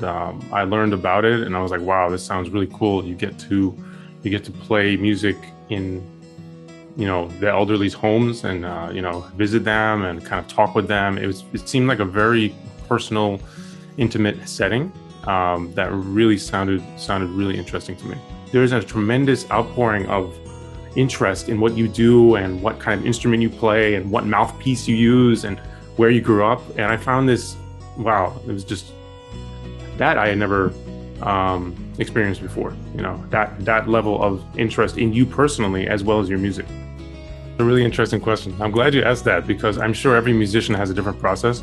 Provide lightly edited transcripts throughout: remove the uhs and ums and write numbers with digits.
I learned about it and I was like, wow, this sounds really cool. You get to play music in, the elderly's homes and, visit them and kind of talk with them. It seemed like a very personal, intimate setting that really sounded really interesting to me. There's a tremendous outpouring of interest in what you do and what kind of instrument you play and what mouthpiece you use and where you grew up. And I found this, wow, it was just that I had never experienced before. That level of interest in you personally as well as your music. A really interesting question. I'm glad you asked that because I'm sure every musician has a different process.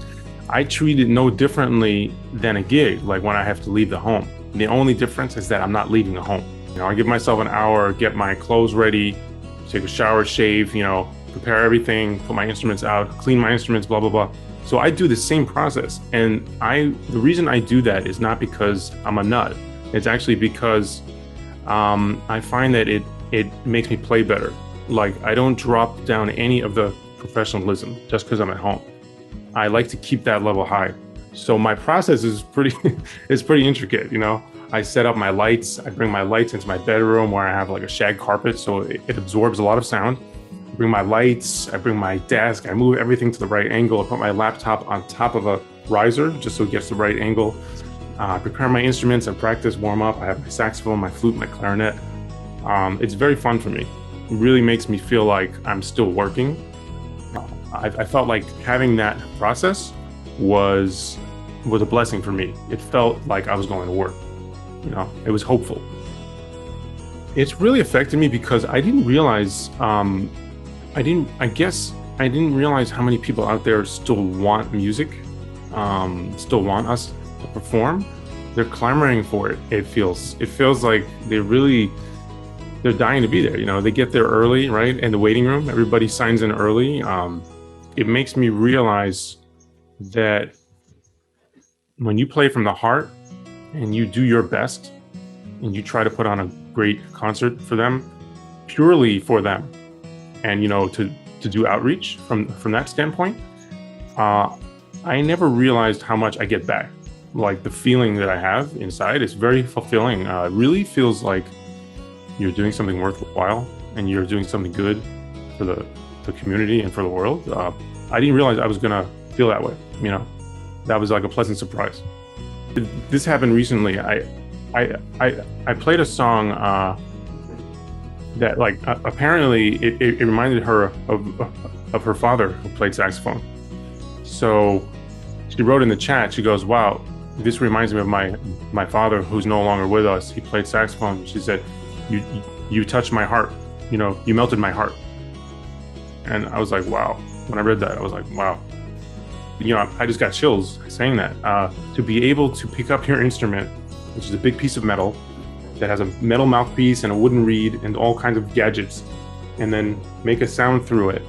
I treat it no differently than a gig, like when I have to leave the home. The only difference is that I'm not leaving the home. I give myself an hour, get my clothes ready, take a shower, shave, prepare everything, put my instruments out, clean my instruments, blah, blah, blah. So I do the same process. And the reason I do that is not because I'm a nut. It's actually because I find that it makes me play better. Like I don't drop down any of the professionalism just because I'm at home. I like to keep that level high. So my process is pretty intricate, I set up my lights. I bring my lights into my bedroom where I have like a shag carpet, so it absorbs a lot of sound. I bring my lights, I bring my desk, I move everything to the right angle. I put my laptop on top of a riser just so it gets the right angle. I prepare my instruments, I practice, warm up. I have my saxophone, my flute, my clarinet. It's very fun for me. It really makes me feel like I'm still working. I felt like having that process was a blessing for me. It felt like I was going to work. It was hopeful. It's really affected me because I didn't realize, I didn't realize how many people out there still want music, still want us to perform. They're clamoring for it. It feels like they're dying to be there. They get there early, right? In the waiting room, everybody signs in early. It makes me realize that when you play from the heart and you do your best and you try to put on a great concert for them, purely for them, and to do outreach from that standpoint, I never realized how much I get back. Like the feeling that I have inside is very fulfilling. It really feels like you're doing something worthwhile and you're doing something good for the community and for the world. I didn't realize I was gonna feel that way. That was like a pleasant surprise. This happened recently. I played a song that apparently it reminded her of her father who played saxophone. So she wrote in the chat, she goes, wow, this reminds me of my father who's no longer with us. He played saxophone. She said, you touched my heart, you melted my heart. And I was like, wow. When I read that, I was like, wow. I just got chills saying that. To be able to pick up your instrument, which is a big piece of metal that has a metal mouthpiece and a wooden reed and all kinds of gadgets, and then make a sound through it,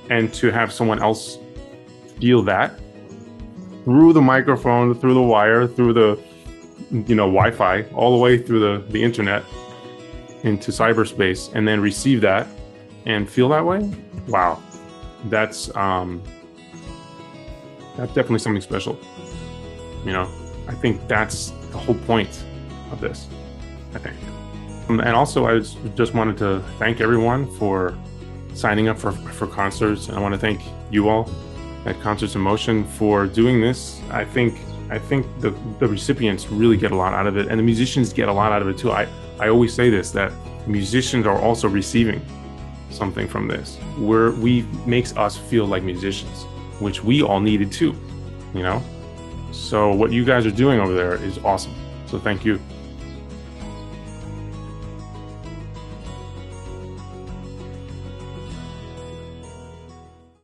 and to have someone else feel that through the microphone, through the wire, through the Wi-Fi, all the way through the internet into cyberspace, and then receive that and feel that way. Wow, that's definitely something special. I think that's the whole point of this, I think. And also, I just wanted to thank everyone for signing up for concerts. And I want to thank you all at Concerts in Motion for doing this. I think the recipients really get a lot out of it, and the musicians get a lot out of it too. I always say this, that musicians are also receiving something from this, where makes us feel like musicians, which we all needed too, So what you guys are doing over there is awesome. So thank you.